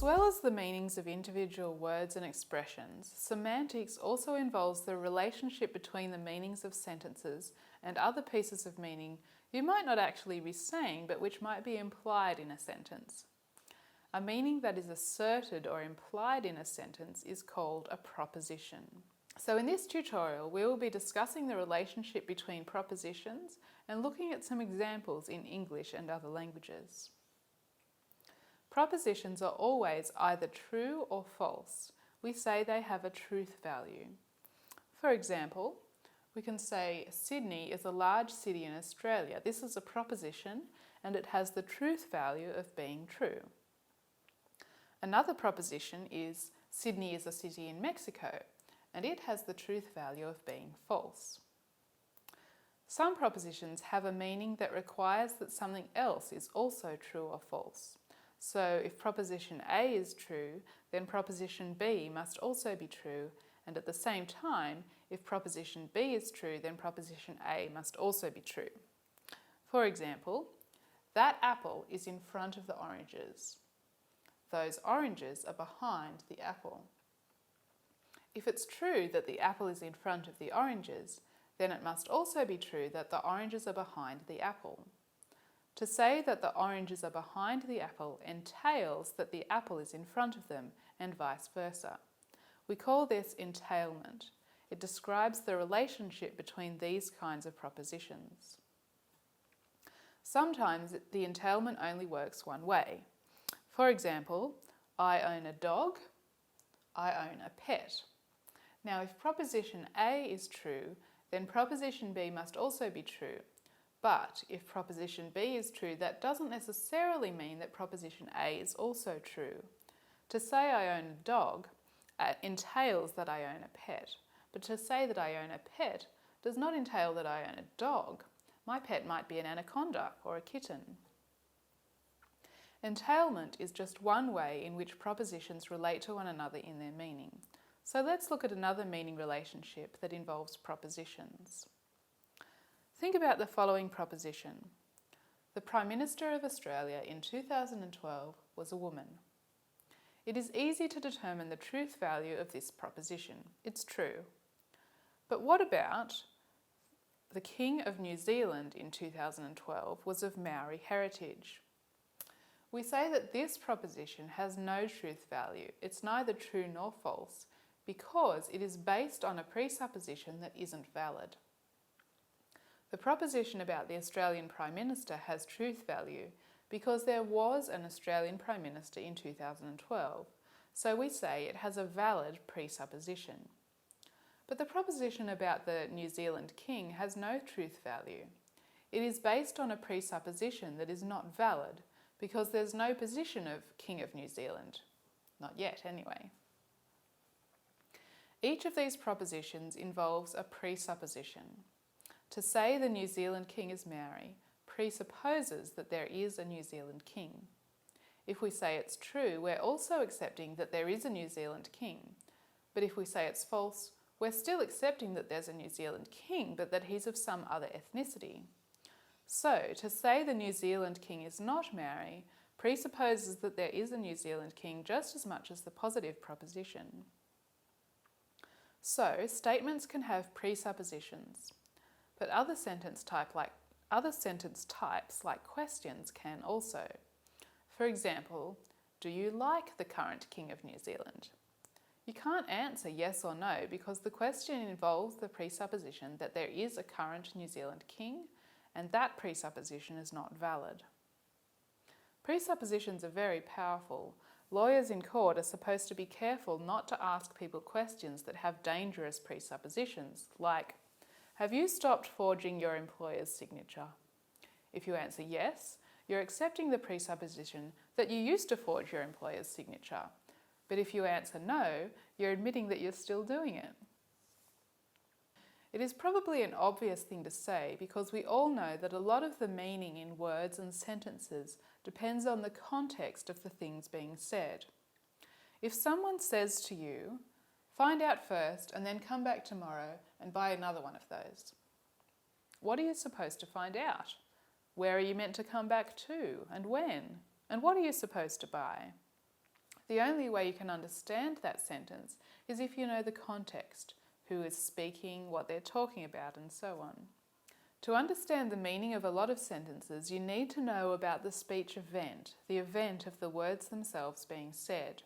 As well as the meanings of individual words and expressions, semantics also involves the relationship between the meanings of sentences and other pieces of meaning you might not actually be saying, but which might be implied in a sentence. A meaning that is asserted or implied in a sentence is called a proposition. So in this tutorial, we will be discussing the relationship between propositions and looking at some examples in English and other languages. Propositions are always either true or false. We say they have a truth value. For example, we can say Sydney is a large city in Australia. This is a proposition and it has the truth value of being true. Another proposition is Sydney is a city in Mexico and it has the truth value of being false. Some propositions have a meaning that requires that something else is also true or false. So if proposition A is true, then proposition B must also be true, and at the same time, if proposition B is true, then proposition A must also be true. For example, that apple is in front of the oranges. Those oranges are behind the apple. If it's true that the apple is in front of the oranges, then it must also be true that the oranges are behind the apple. To say that the oranges are behind the apple entails that the apple is in front of them and vice versa. We call this entailment. It describes the relationship between these kinds of propositions. Sometimes the entailment only works one way. For example, I own a dog, I own a pet. Now if proposition A is true, then proposition B must also be true. But if proposition B is true, that doesn't necessarily mean that proposition A is also true. To say I own a dog entails that I own a pet, but to say that I own a pet does not entail that I own a dog. My pet might be an anaconda or a kitten. Entailment is just one way in which propositions relate to one another in their meaning. So let's look at another meaning relationship that involves propositions. Think about the following proposition. The Prime Minister of Australia in 2012 was a woman. It is easy to determine the truth value of this proposition. It's true. But what about the King of New Zealand in 2012 was of Maori heritage? We say that this proposition has no truth value. It's neither true nor false because it is based on a presupposition that isn't valid. The proposition about the Australian Prime Minister has truth value because there was an Australian Prime Minister in 2012, so we say it has a valid presupposition. But the proposition about the New Zealand King has no truth value. It is based on a presupposition that is not valid because there's no position of King of New Zealand. Not yet, anyway. Each of these propositions involves a presupposition. To say the New Zealand King is Maori presupposes that there is a New Zealand King. If we say it's true, we're also accepting that there is a New Zealand King. But if we say it's false, we're still accepting that there's a New Zealand King, but that he's of some other ethnicity. So, to say the New Zealand King is not Maori presupposes that there is a New Zealand King just as much as the positive proposition. So, statements can have presuppositions. But other sentence types like questions can also. For example, do you like the current King of New Zealand? You can't answer yes or no because the question involves the presupposition that there is a current New Zealand King, and that presupposition is not valid. Presuppositions are very powerful. Lawyers in court are supposed to be careful not to ask people questions that have dangerous presuppositions, like, have you stopped forging your employer's signature? If you answer yes, you're accepting the presupposition that you used to forge your employer's signature. But if you answer no, you're admitting that you're still doing it. It is probably an obvious thing to say because we all know that a lot of the meaning in words and sentences depends on the context of the things being said. If someone says to you, find out first and then come back tomorrow and buy another one of those, what are you supposed to find out? Where are you meant to come back to and when? And what are you supposed to buy? The only way you can understand that sentence is if you know the context, who is speaking, what they're talking about, and so on. To understand the meaning of a lot of sentences, you need to know about the speech event, the event of the words themselves being said.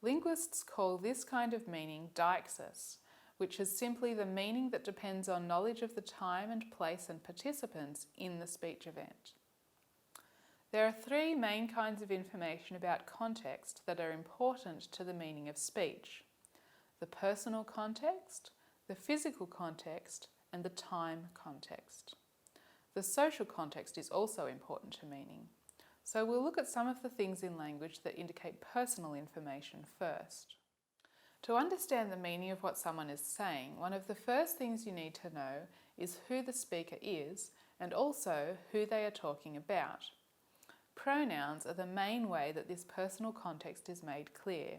Linguists call this kind of meaning deixis, which is simply the meaning that depends on knowledge of the time and place and participants in the speech event. There are three main kinds of information about context that are important to the meaning of speech: the personal context, the physical context, and the time context. The social context is also important to meaning. So we'll look at some of the things in language that indicate personal information first. To understand the meaning of what someone is saying, one of the first things you need to know is who the speaker is and also who they are talking about. Pronouns are the main way that this personal context is made clear.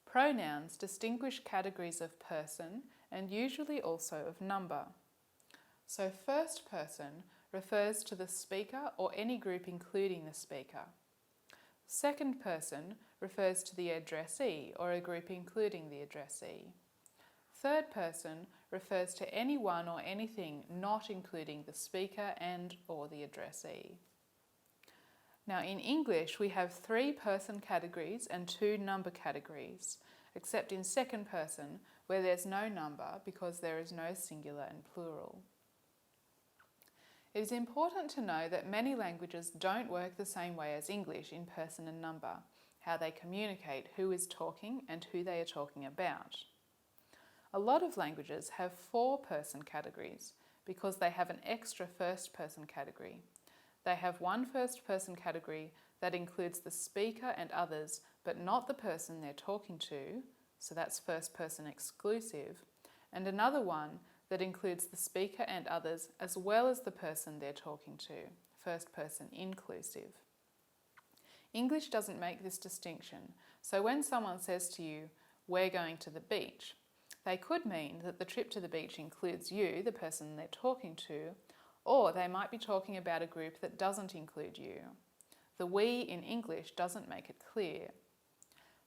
Pronouns distinguish categories of person and usually also of number. So first person refers to the speaker or any group including the speaker. Second person refers to the addressee or a group including the addressee. Third person refers to anyone or anything not including the speaker and or the addressee. Now in English we have 3 person categories and 2 number categories, except in second person where there's no number because there is no singular and plural. It is important to know that many languages don't work the same way as English in person and number, how they communicate who is talking and who they are talking about. A lot of languages have 4 person categories because they have an extra first person category. They have one first person category that includes the speaker and others, but not the person they're talking to, so that's first person exclusive, and another one that includes the speaker and others as well as the person they're talking to, first person inclusive. English doesn't make this distinction, so when someone says to you, "We're going to the beach," they could mean that the trip to the beach includes you, the person they're talking to, or they might be talking about a group that doesn't include you. The "we" in English doesn't make it clear.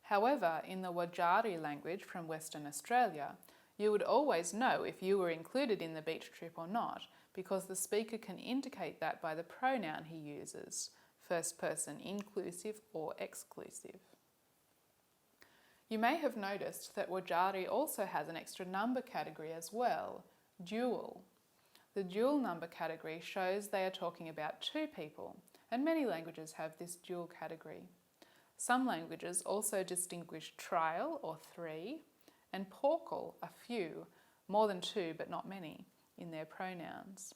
However, in the Wajari language from Western Australia, you would always know if you were included in the beach trip or not, because the speaker can indicate that by the pronoun he uses, first person inclusive or exclusive. You may have noticed that Wajari also has an extra number category as well, dual. The dual number category shows they are talking about 2 people, and many languages have this dual category. Some languages also distinguish trial or 3, and porkal, a few, more than 2 but not many, in their pronouns.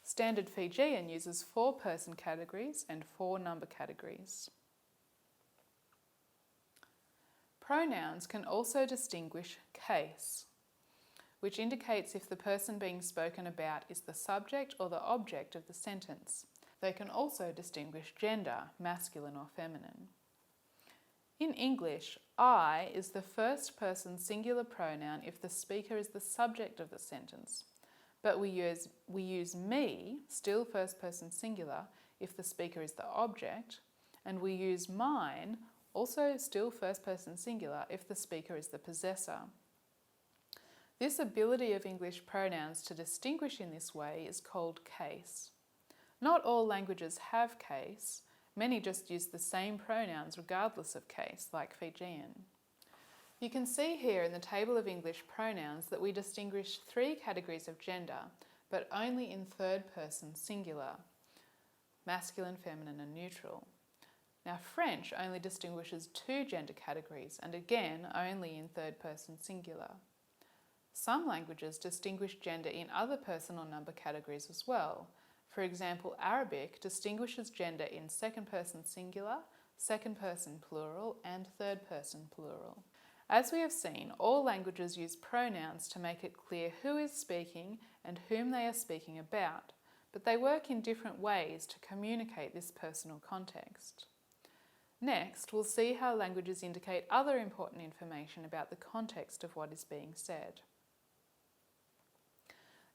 Standard Fijian uses 4 person categories and 4 number categories. Pronouns can also distinguish case, which indicates if the person being spoken about is the subject or the object of the sentence. They can also distinguish gender, masculine or feminine. In English, I is the first person singular pronoun if the speaker is the subject of the sentence, but we use me, still first person singular, if the speaker is the object, and we use mine, also still first person singular, if the speaker is the possessor. This ability of English pronouns to distinguish in this way is called case. Not all languages have case. Many just use the same pronouns regardless of case, like Fijian. You can see here in the table of English pronouns that we distinguish 3 categories of gender, but only in third person singular, masculine, feminine and neutral. Now French only distinguishes 2 gender categories, and again only in third person singular. Some languages distinguish gender in other person or number categories as well. For example, Arabic distinguishes gender in second person singular, second person plural, and third person plural. As we have seen, all languages use pronouns to make it clear who is speaking and whom they are speaking about, but they work in different ways to communicate this personal context. Next, we'll see how languages indicate other important information about the context of what is being said.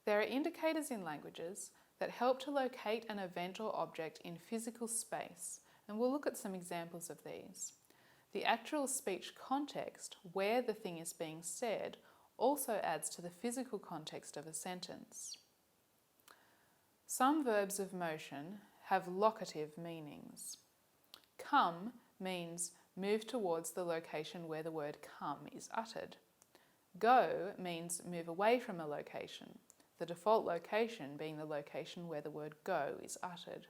There are indicators in languages that help to locate an event or object in physical space, and we'll look at some examples of these. The actual speech context, where the thing is being said, also adds to the physical context of a sentence. Some verbs of motion have locative meanings. Come means move towards the location where the word come is uttered. Go means move away from a location, the default location being the location where the word go is uttered.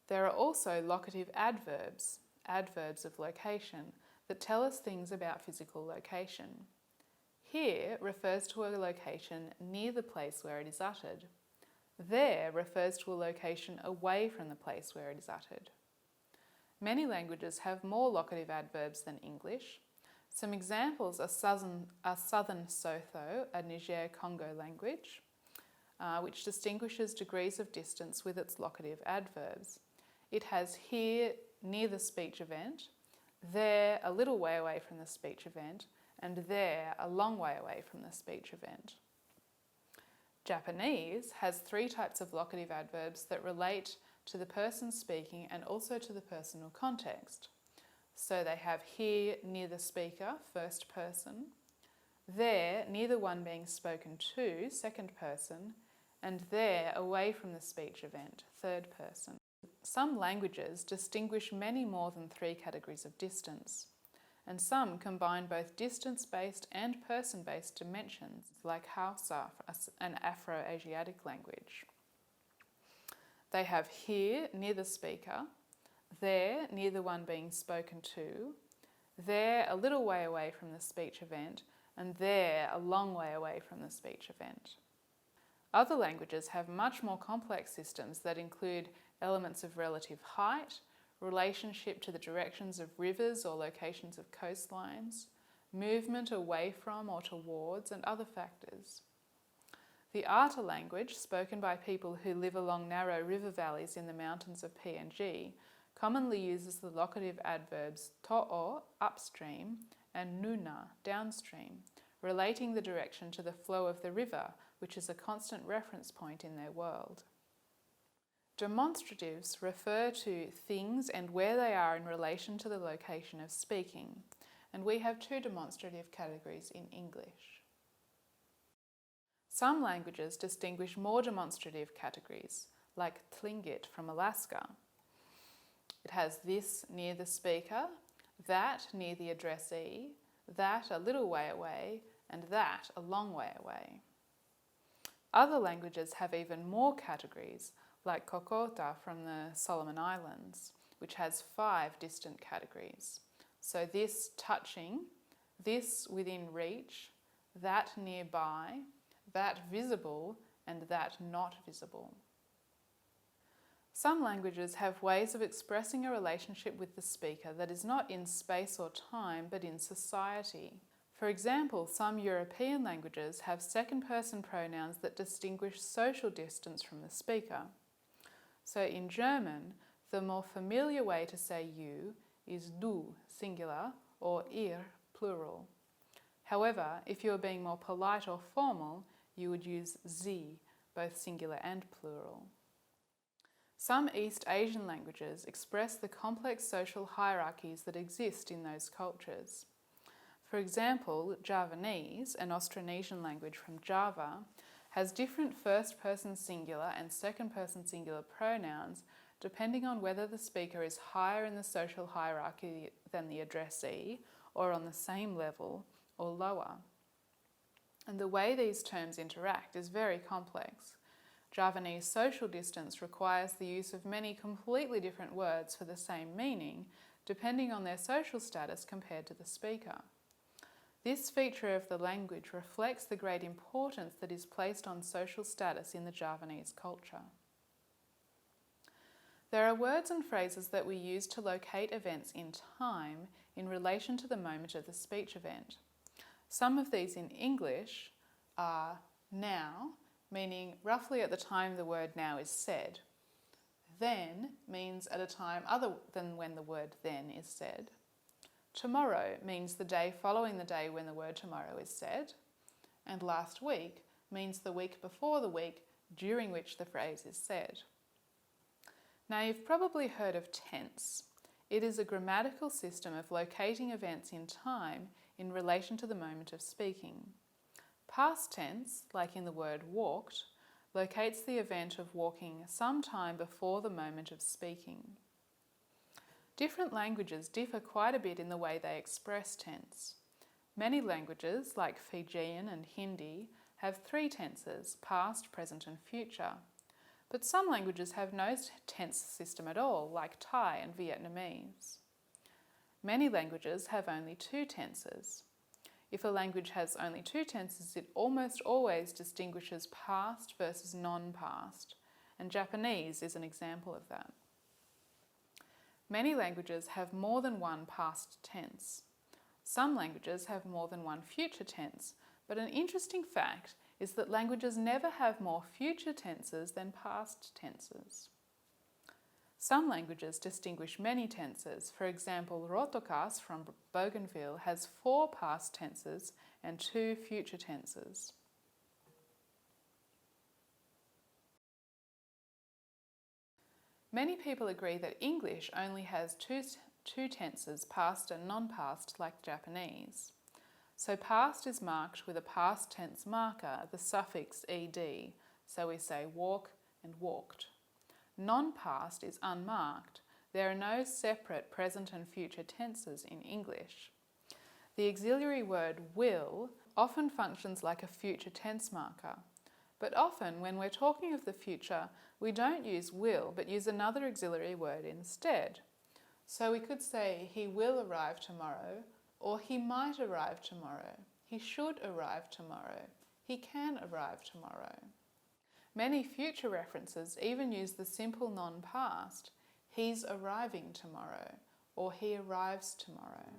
There are also locative adverbs, adverbs of location, that tell us things about physical location. Here refers to a location near the place where it is uttered. There refers to a location away from the place where it is uttered. Many languages have more locative adverbs than English. Some examples are Southern Sotho, a Niger-Congo language, which distinguishes degrees of distance with its locative adverbs. It has here, near the speech event, there, a little way away from the speech event, and there, a long way away from the speech event. Japanese has 3 types of locative adverbs that relate to the person speaking and also to the personal context. So they have here, near the speaker, first person, there, near the one being spoken to, second person, and there, away from the speech event, third person. Some languages distinguish many more than 3 categories of distance, and some combine both distance-based and person-based dimensions, like Hausa, an Afro-Asiatic language. They have here, near the speaker, there, near the one being spoken to, there, a little way away from the speech event, and there, a long way away from the speech event. Other languages have much more complex systems that include elements of relative height, relationship to the directions of rivers or locations of coastlines, movement away from or towards, and other factors. The Ata language, spoken by people who live along narrow river valleys in the mountains of PNG, commonly uses the locative adverbs to'o, upstream, and nuna, downstream, relating the direction to the flow of the river, which is a constant reference point in their world. Demonstratives refer to things and where they are in relation to the location of speaking, and we have 2 demonstrative categories in English. Some languages distinguish more demonstrative categories, like Tlingit from Alaska. It has this near the speaker, that near the addressee, that a little way away, and that a long way away. Other languages have even more categories, like Kokota from the Solomon Islands, which has 5 distant categories. So this touching, this within reach, that nearby, that visible, and that not visible. Some languages have ways of expressing a relationship with the speaker that is not in space or time, but in society. For example, some European languages have second-person pronouns that distinguish social distance from the speaker. So in German, the more familiar way to say you is du, singular, or ihr, plural. However, if you are being more polite or formal, you would use sie, both singular and plural. Some East Asian languages express the complex social hierarchies that exist in those cultures. For example, Javanese, an Austronesian language from Java, has different first-person singular and second-person singular pronouns depending on whether the speaker is higher in the social hierarchy than the addressee, or on the same level, or lower. And the way these terms interact is very complex. Javanese social distance requires the use of many completely different words for the same meaning, depending on their social status compared to the speaker. This feature of the language reflects the great importance that is placed on social status in the Javanese culture. There are words and phrases that we use to locate events in time in relation to the moment of the speech event. Some of these in English are now, meaning roughly at the time the word now is said. Then means at a time other than when the word then is said. Tomorrow means the day following the day when the word tomorrow is said. And last week means the week before the week during which the phrase is said. Now you've probably heard of tense. It is a grammatical system of locating events in time in relation to the moment of speaking. Past tense, like in the word walked, locates the event of walking some time before the moment of speaking. Different languages differ quite a bit in the way they express tense. Many languages, like Fijian and Hindi, have three tenses, past, present and future. But some languages have no tense system at all, like Thai and Vietnamese. Many languages have only two tenses. If a language has only two tenses, it almost always distinguishes past versus non-past, and Japanese is an example of that. Many languages have more than one past tense. Some languages have more than one future tense, but an interesting fact is that languages never have more future tenses than past tenses. Some languages distinguish many tenses. For example, Rotokas from Bougainville has 4 past tenses and 2 future tenses. Many people agree that English only has two tenses, past and non-past, like Japanese. So past is marked with a past tense marker, the suffix ed, so we say walk and walked. Non-past is unmarked. There are no separate present and future tenses in English. The auxiliary word will often functions like a future tense marker, but often when we're talking of the future, we don't use will but use another auxiliary word instead. So we could say he will arrive tomorrow, or he might arrive tomorrow. He should arrive tomorrow. He can arrive tomorrow. Many future references even use the simple non-past, he's arriving tomorrow, or he arrives tomorrow.